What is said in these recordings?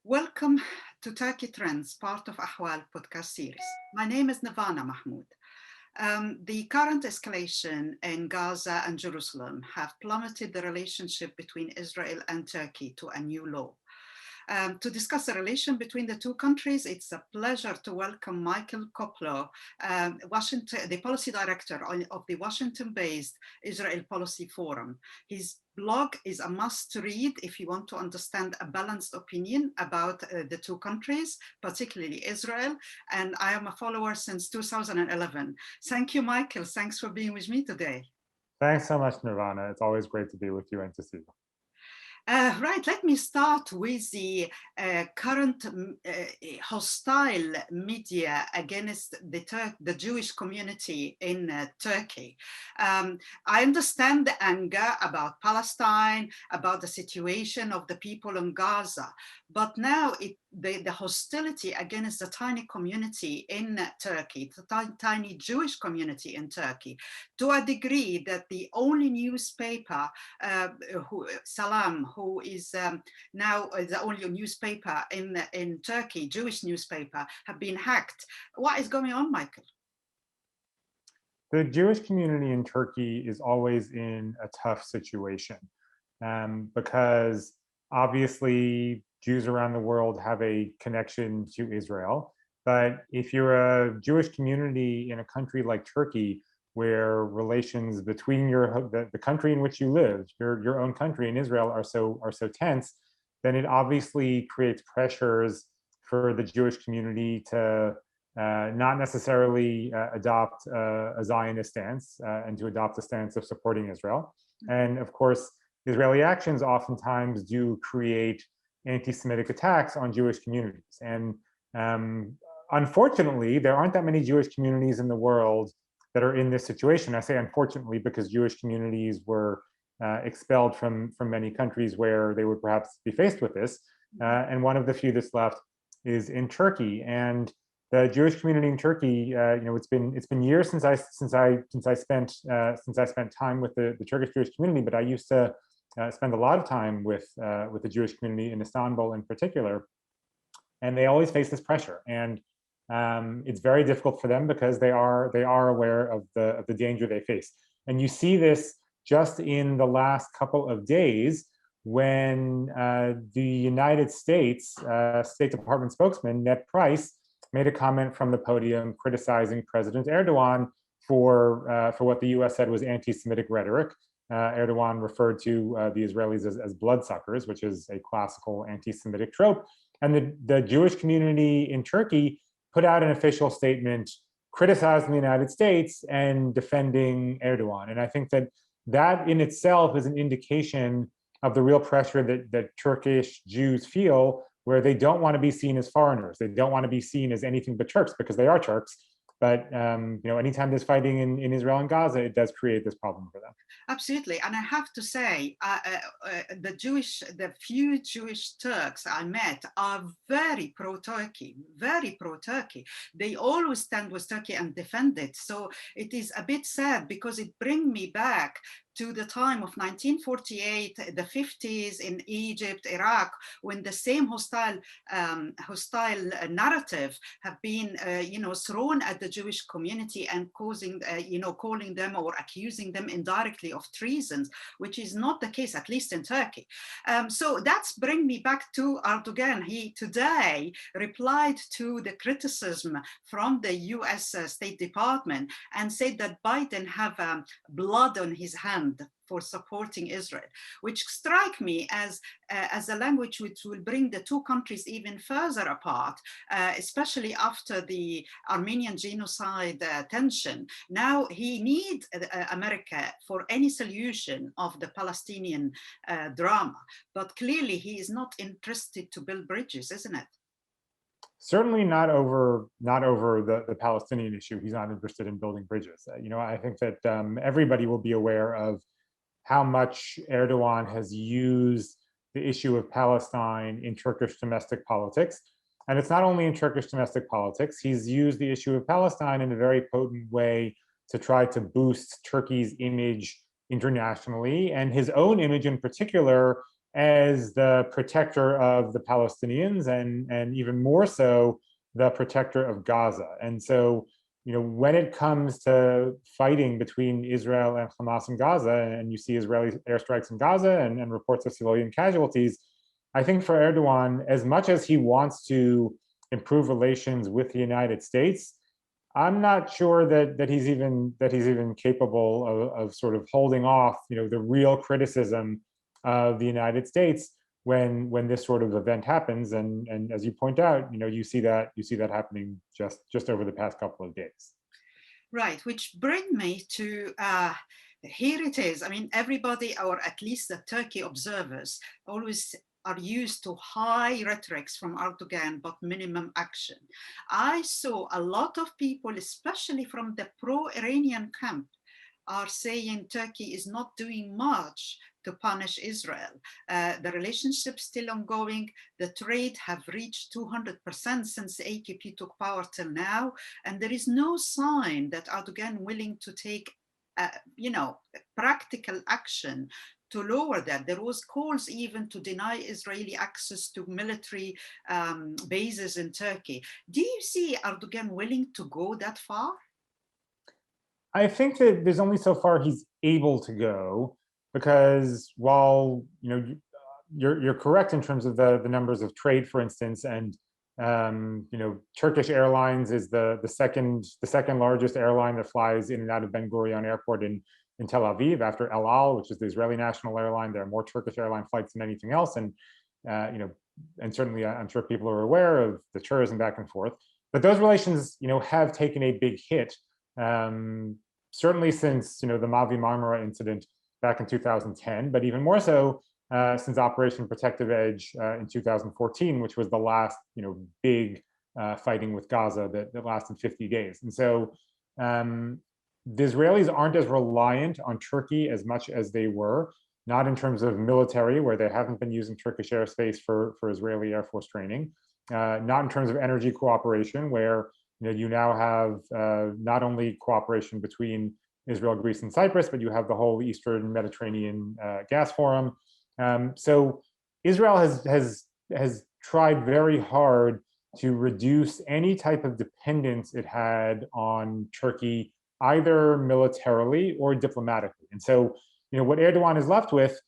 Welcome to Turkey Trends, part of Ahval podcast series. My name is Nervan Mahmoud. The current escalation in Gaza and Jerusalem have plummeted the relationship between Israel and Turkey to a new low. To discuss the relation between the two countries, it's a pleasure to welcome Michael Koplow, the policy director of the Washington-based Israel Policy Forum. His blog is a must-read if you want to understand a balanced opinion about the two countries, particularly Israel. And I am a follower since 2011. Thank you, Michael. Thanks for being with me today. Thanks so much, Nirvana. It's always great to be with you and to see you. Right, let me start with the current hostile media against the Jewish community in Turkey. I understand the anger about Palestine, about the situation of the people in Gaza, but now the hostility against the tiny community in Turkey, the tiny Jewish community in Turkey, to a degree that the only newspaper, Salam, who is now the only newspaper in Turkey, Jewish newspaper, have been hacked. What is going on, Michael? The Jewish community in Turkey is always in a tough situation because obviously Jews around the world have a connection to Israel. But if you're a Jewish community in a country like Turkey, where relations between the country in which you live, your own country in Israel, are so tense, then it obviously creates pressures for the Jewish community to not necessarily adopt a Zionist stance and to adopt a stance of supporting Israel. And of course, Israeli actions oftentimes do create anti-Semitic attacks on Jewish communities. And unfortunately, there aren't that many Jewish communities in the world that are in this situation. I say unfortunately because Jewish communities were expelled from many countries where they would perhaps be faced with this. And one of the few that's left is in Turkey. And the Jewish community in Turkey, it's been years since I spent time with the Turkish Jewish community, but I used to spend a lot of time with the Jewish community in Istanbul in particular, and they always face this pressure. And it's very difficult for them because they are aware of the danger they face. And you see this just in the last couple of days when the United States State Department spokesman, Ned Price, made a comment from the podium criticizing President Erdogan for what the US said was anti-Semitic rhetoric. Erdogan referred to the Israelis as bloodsuckers, which is a classical anti-Semitic trope. And the Jewish community in Turkey put out an official statement criticizing the United States and defending Erdogan. And I think that in itself is an indication of the real pressure that Turkish Jews feel, where they don't want to be seen as foreigners. They don't want to be seen as anything but Turks because they are Turks. But anytime there's fighting in Israel and Gaza, it does create this problem for them. Absolutely, and I have to say, the few Jewish Turks I met are very pro-Turkey, very pro-Turkey. They always stand with Turkey and defend it. So it is a bit sad because it brings me back to the time of 1948, the 50s in Egypt, Iraq, when the same hostile narrative have been, thrown at the Jewish community and causing, calling them or accusing them indirectly of treasons, which is not the case, at least in Turkey. So that's bring me back to Erdogan. He today replied to the criticism from the US State Department and said that Biden have blood on his hand for supporting Israel, which strike me as a language which will bring the two countries even further apart, especially after the Armenian genocide tension. Now he needs America for any solution of the Palestinian drama, but clearly he is not interested to build bridges, isn't it? Certainly not over the Palestinian issue. He's not interested in building bridges. I think that everybody will be aware of how much Erdogan has used the issue of Palestine in Turkish domestic politics. And it's not only in Turkish domestic politics. He's used the issue of Palestine in a very potent way to try to boost Turkey's image internationally and his own image in particular as the protector of the Palestinians and even more so the protector of Gaza. And so, when it comes to fighting between Israel and Hamas in Gaza, and you see Israeli airstrikes in Gaza and reports of civilian casualties, I think for Erdogan, as much as he wants to improve relations with the United States, I'm not sure that he's even capable of sort of holding off, the real criticism of the United States when this sort of event happens. And as you point out, you see that happening just over the past couple of days. Right, which bring me to here it is. I mean, everybody, or at least the Turkey observers, always are used to high rhetorics from Erdogan, but minimum action. I saw a lot of people, especially from the pro-Iranian camp, are saying Turkey is not doing much to punish Israel. The relationship still ongoing. The trade have reached 200% since AKP took power till now. And there is no sign that Erdogan willing to take practical action to lower that. There was calls even to deny Israeli access to military bases in Turkey. Do you see Erdogan willing to go that far? I think that there's only so far he's able to go, because while you're correct in terms of the numbers of trade, for instance, and Turkish Airlines is the second largest airline that flies in and out of Ben Gurion Airport in Tel Aviv after El Al, which is the Israeli national airline. There are more Turkish airline flights than anything else, and and certainly I'm sure people are aware of the tourism back and forth. But those relations, have taken a big hit. Certainly since the Mavi Marmara incident back in 2010, but even more so since Operation Protective Edge in 2014, which was the last big fighting with Gaza that lasted 50 days. And so the Israelis aren't as reliant on Turkey as much as they were, not in terms of military, where they haven't been using Turkish airspace for Israeli Air Force training, not in terms of energy cooperation, where you now have not only cooperation between Israel, Greece, and Cyprus, but you have the whole Eastern Mediterranean gas forum. So Israel has tried very hard to reduce any type of dependence it had on Turkey, either militarily or diplomatically. And so, what Erdogan is left with,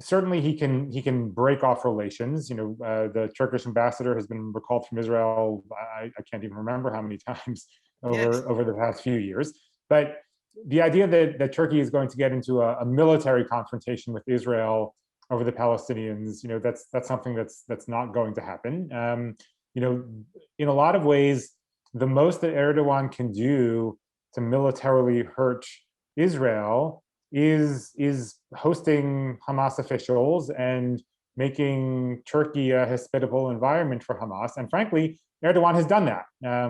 certainly he can break off relations. The Turkish ambassador has been recalled from Israel, I can't even remember how many times over the past few years. But the idea that Turkey is going to get into a military confrontation with Israel over the Palestinians, that's something that's not going to happen. In a lot of ways, the most that Erdogan can do to militarily hurt Israel is hosting Hamas officials and making Turkey a hospitable environment for Hamas. And frankly, Erdogan has done that.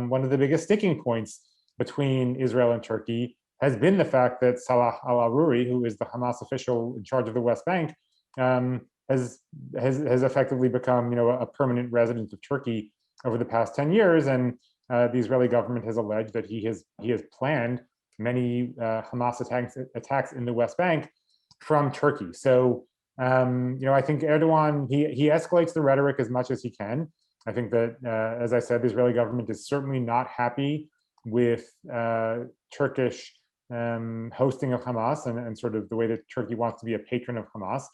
One of the biggest sticking points between Israel and Turkey has been the fact that Salah al-Aruri, who is the Hamas official in charge of the West Bank, has effectively become a permanent resident of Turkey over the past 10 years. And the Israeli government has alleged that he has planned many Hamas attacks in the West Bank from Turkey. So, I think Erdogan, he escalates the rhetoric as much as he can. I think that, as I said, the Israeli government is certainly not happy with Turkish hosting of Hamas and sort of the way that Turkey wants to be a patron of Hamas.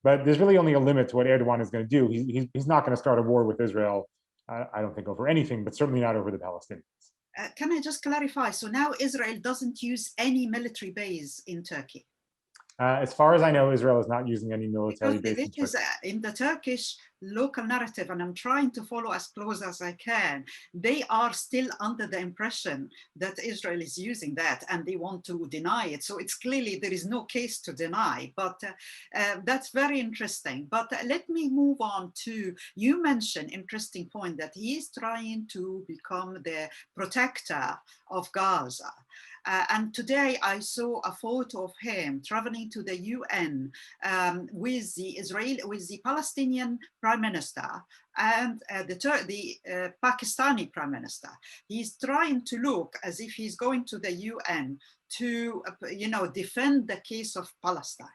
But there's really only a limit to what Erdogan is going to do. He's not going to start a war with Israel, I don't think, over anything, but certainly not over the Palestinians. Can I just clarify? So now Israel doesn't use any military base in Turkey? As far as I know, Israel is not using any military base in Turkey. This is in the Turkish local narrative, and I'm trying to follow as close as I can. They are still under the impression that Israel is using that, and they want to deny it. So it's clearly there is no case to deny, but that's very interesting. But let me move on to, you mentioned interesting point that he is trying to become the protector of Gaza. And today I saw a photo of him traveling to the UN with the Palestinian Prime Minister and the Pakistani Prime Minister. He's trying to look as if he's going to the UN to, defend the case of Palestine.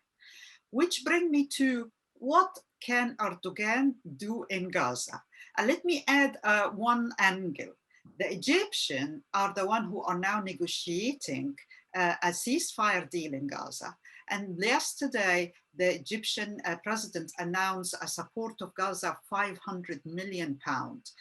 Which brings me to what can Erdogan do in Gaza? Let me add one angle. The Egyptians are the one who are now negotiating a ceasefire deal in Gaza. And yesterday, the Egyptian president announced a support of Gaza of 500 million pounds.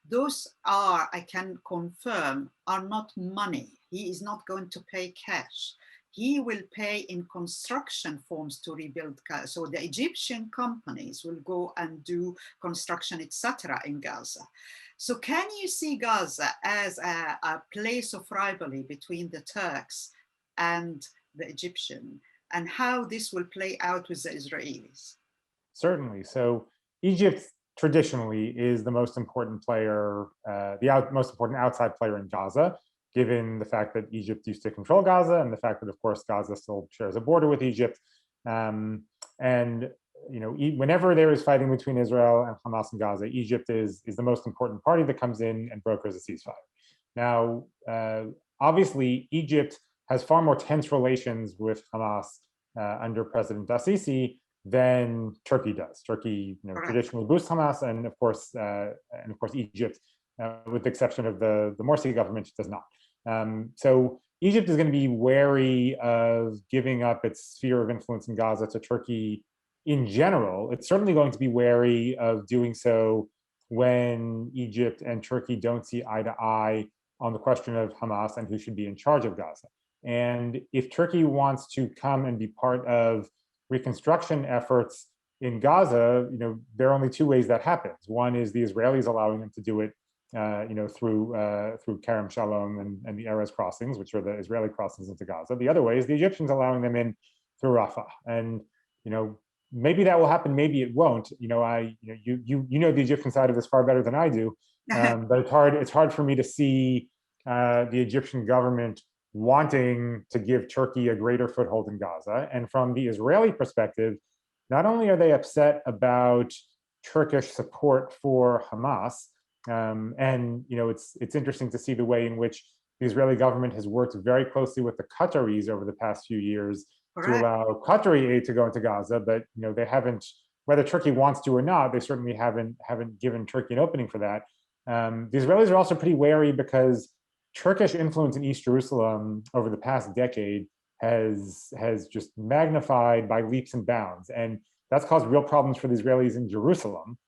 Those are, I can confirm, are not money. He is not going to pay cash. He will pay in construction forms to rebuild Gaza. So the Egyptian companies will go and do construction, etc. in Gaza. So can you see Gaza as a place of rivalry between the Turks and the Egyptian, and how this will play out with the Israelis? Certainly. So Egypt traditionally is the most important player, most important outside player in Gaza, given the fact that Egypt used to control Gaza and the fact that, of course, Gaza still shares a border with Egypt. And whenever there is fighting between Israel and Hamas and Gaza, Egypt is the most important party that comes in and brokers a ceasefire. Now, obviously, Egypt has far more tense relations with Hamas under President al-Sisi than Turkey does. Turkey, traditionally boosts Hamas, and of course, Egypt, with the exception of the Morsi government, does not. So Egypt is going to be wary of giving up its sphere of influence in Gaza to Turkey in general. It's certainly going to be wary of doing so when Egypt and Turkey don't see eye to eye on the question of Hamas and who should be in charge of Gaza. And if Turkey wants to come and be part of reconstruction efforts in Gaza, there are only two ways that happens. One is the Israelis allowing them to do it, through Kerem Shalom and the Erez crossings, which are the Israeli crossings into Gaza. The other way is the Egyptians allowing them in through Rafah. And maybe that will happen, maybe it won't. You know the Egyptian side of this far better than I do, but it's hard for me to see the Egyptian government wanting to give Turkey a greater foothold in Gaza. And from the Israeli perspective, not only are they upset about Turkish support for Hamas, and it's interesting to see the way in which the Israeli government has worked very closely with the Qataris over the past few years to allow Qatari aid to go into Gaza, but they haven't, whether Turkey wants to or not, they certainly haven't given Turkey an opening for that. The Israelis are also pretty wary because Turkish influence in East Jerusalem over the past decade has just magnified by leaps and bounds, and that's caused real problems for the Israelis in Jerusalem,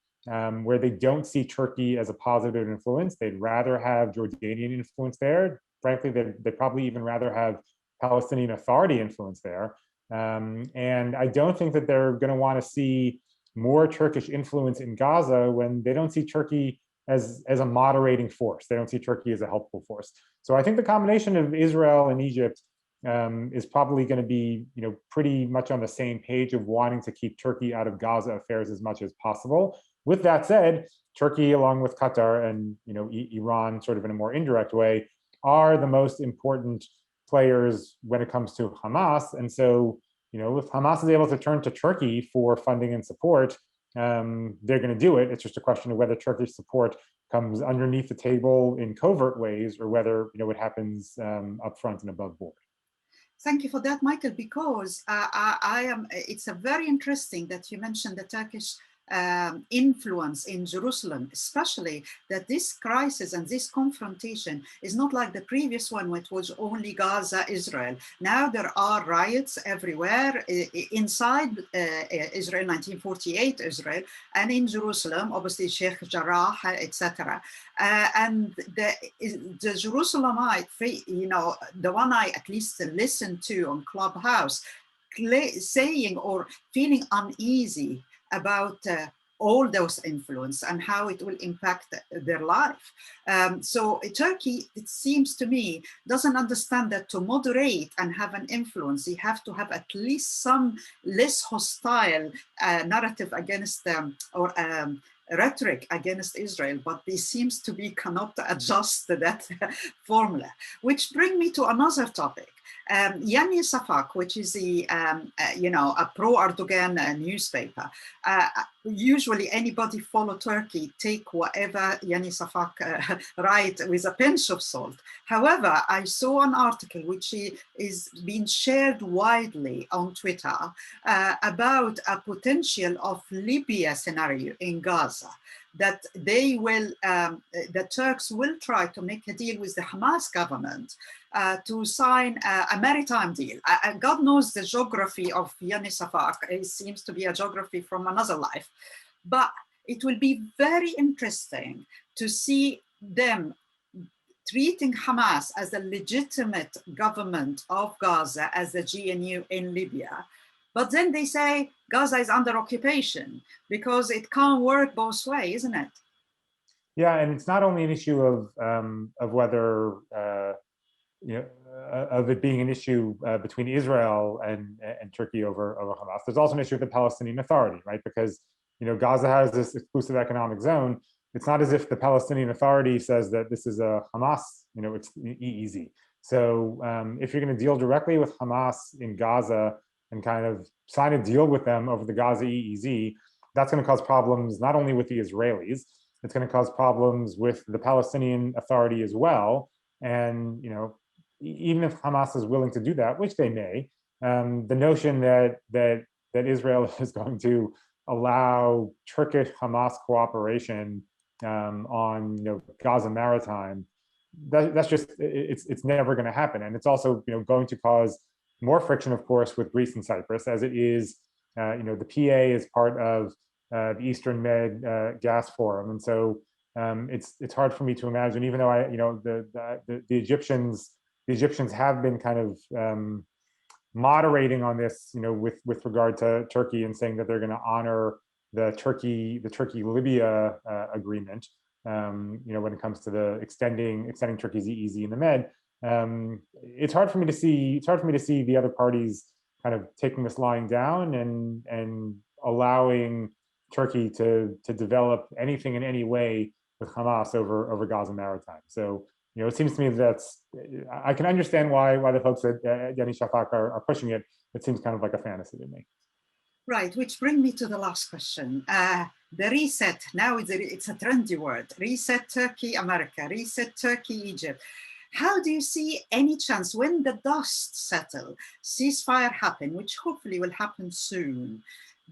where they don't see Turkey as a positive influence. They'd rather have Jordanian influence there. Frankly, they'd probably even rather have Palestinian Authority influence there. And I don't think that they're going to want to see more Turkish influence in Gaza when they don't see Turkey as a moderating force. They don't see Turkey as a helpful force. So I think the combination of Israel and Egypt is probably going to be, pretty much on the same page of wanting to keep Turkey out of Gaza affairs as much as possible. With that said, Turkey, along with Qatar and Iran, sort of in a more indirect way, are the most important players when it comes to Hamas. And so, if Hamas is able to turn to Turkey for funding and support, they're going to do it. It's just a question of whether Turkish support comes underneath the table in covert ways, or whether it happens up front and above board. Thank you for that, Michael, because it's a very interesting that you mentioned the Turkish influence in Jerusalem, especially that this crisis and this confrontation is not like the previous one, which was only Gaza, Israel. Now there are riots everywhere inside Israel, 1948 Israel, and in Jerusalem, obviously Sheikh Jarrah, etc. And the Jerusalemite, the one I at least listened to on Clubhouse, saying or feeling uneasy about all those influence and how it will impact their life. So Turkey, it seems to me, doesn't understand that to moderate and have an influence, you have to have at least some less hostile narrative against them, or rhetoric against Israel, but they seems to be cannot adjust to that formula. Which brings me to another topic. Yani Safak, which is a pro-Erdogan newspaper, usually anybody follow Turkey take whatever Yani Safak write with a pinch of salt. However, I saw an article which is being shared widely on Twitter about a potential of Libya scenario in Gaza, that they will, the Turks will try to make a deal with the Hamas government to sign a maritime deal. God knows the geography of Yani Safak. It seems to be a geography from another life. But it will be very interesting to see them treating Hamas as a legitimate government of Gaza, as the GNU in Libya. But then they say Gaza is under occupation because it can't work both ways, isn't it? Yeah, and it's not only an issue of whether of it being an issue between Israel and Turkey over Hamas. There's also an issue with the Palestinian Authority, right? Because Gaza has this exclusive economic zone. It's not as if the Palestinian Authority says that this is a Hamas, it's EEZ. So if you're going to deal directly with Hamas in Gaza and kind of sign a deal with them over the Gaza EEZ, that's going to cause problems not only with the Israelis, it's going to cause problems with the Palestinian Authority as well. And even if Hamas is willing to do that, which they may, the notion that Israel is going to allow Turkish Hamas cooperation on Gaza maritime, that's just it's never going to happen, and it's also going to cause more friction, of course, with Greece and Cyprus, as it is. The PA is part of the Eastern Med Gas Forum, and so it's hard for me to imagine, even though the Egyptians have been kind of moderating on this, with regard to Turkey, and saying that they're going to honor the Turkey-Libya agreement, when it comes to the extending Turkey's EEZ in the Med. It's hard for me to see the other parties kind of taking this lying down and allowing Turkey to develop anything in any way with Hamas over Gaza maritime. So it seems to me I can understand why the folks at Yani Shafak are pushing it. It seems kind of like a fantasy to me. Right, which brings me to the last question. The reset, now it's a trendy word. Reset Turkey, America, reset Turkey, Egypt. How do you see any chance when the dust settles, ceasefire happen, which hopefully will happen soon?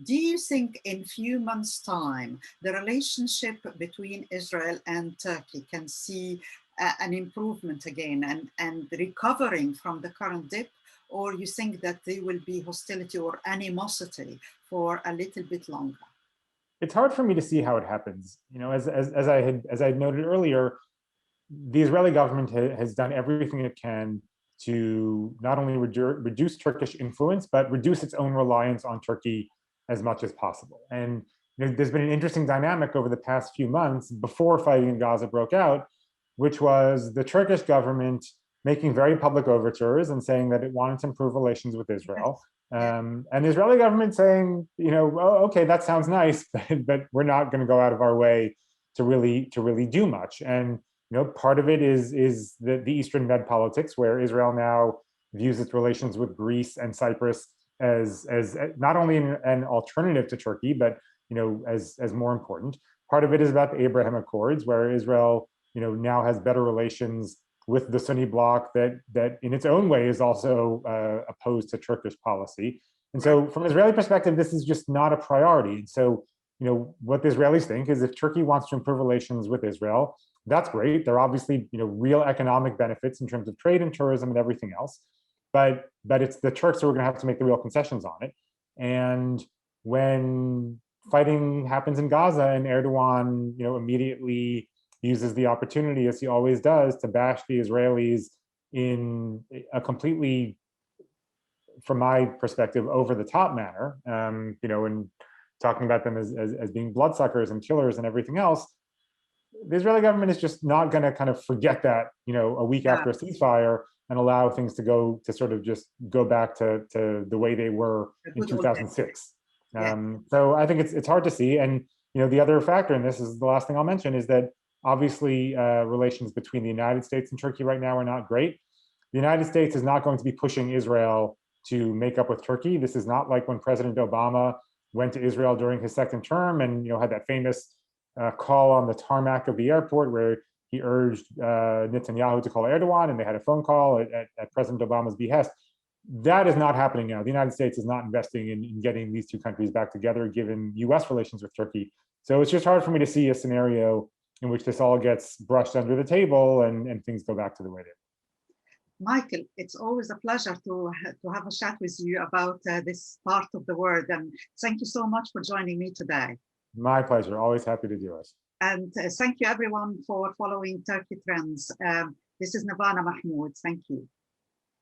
Do you think in few months' time, the relationship between Israel and Turkey can see an improvement again and recovering from the current dip? Or you think that there will be hostility or animosity for a little bit longer? It's hard for me to see how it happens. As I had noted earlier, the Israeli government has done everything it can to not only reduce Turkish influence, but reduce its own reliance on Turkey as much as possible. And there's been an interesting dynamic over the past few months before fighting in Gaza broke out, which was the Turkish government making very public overtures and saying that it wanted to improve relations with Israel. And the Israeli government saying, oh, okay, that sounds nice, but we're not going to go out of our way to really do much. And part of it is the Eastern Med politics, where Israel now views its relations with Greece and Cyprus as not only an alternative to Turkey, but as more important. Part of it is about the Abraham Accords, where Israel now has better relations with the Sunni bloc that in its own way is also opposed to Turkish policy. And so from an Israeli perspective, this is just not a priority. And so, what the Israelis think is if Turkey wants to improve relations with Israel, that's great. There are obviously, real economic benefits in terms of trade and tourism and everything else. But it's the Turks who are going to have to make the real concessions on it. And when fighting happens in Gaza and Erdogan, immediately uses the opportunity, as he always does, to bash the Israelis in a completely, from my perspective, over the top manner, and talking about them as being bloodsuckers and killers and everything else, the Israeli government is just not going to kind of forget that, a week after a ceasefire and allow things to sort of just go back to the way they were in 2006. So I think it's hard to see. And, the other factor in this is the last thing I'll mention is that obviously relations between the United States and Turkey right now are not great. The United States is not going to be pushing Israel to make up with Turkey. This is not like when President Obama went to Israel during his second term and had that famous call on the tarmac of the airport where he urged Netanyahu to call Erdogan, and they had a phone call at President Obama's behest. That is not happening now. The United States is not investing in getting these two countries back together, given US relations with Turkey. So it's just hard for me to see a scenario in which this all gets brushed under the table and things go back to the way they were. Michael, it's always a pleasure to have a chat with you about this part of the world. And thank you so much for joining me today. My pleasure. Always happy to do it. And thank you, everyone, for following Turkey Trends. This is Nervan Mahmoud. Thank you.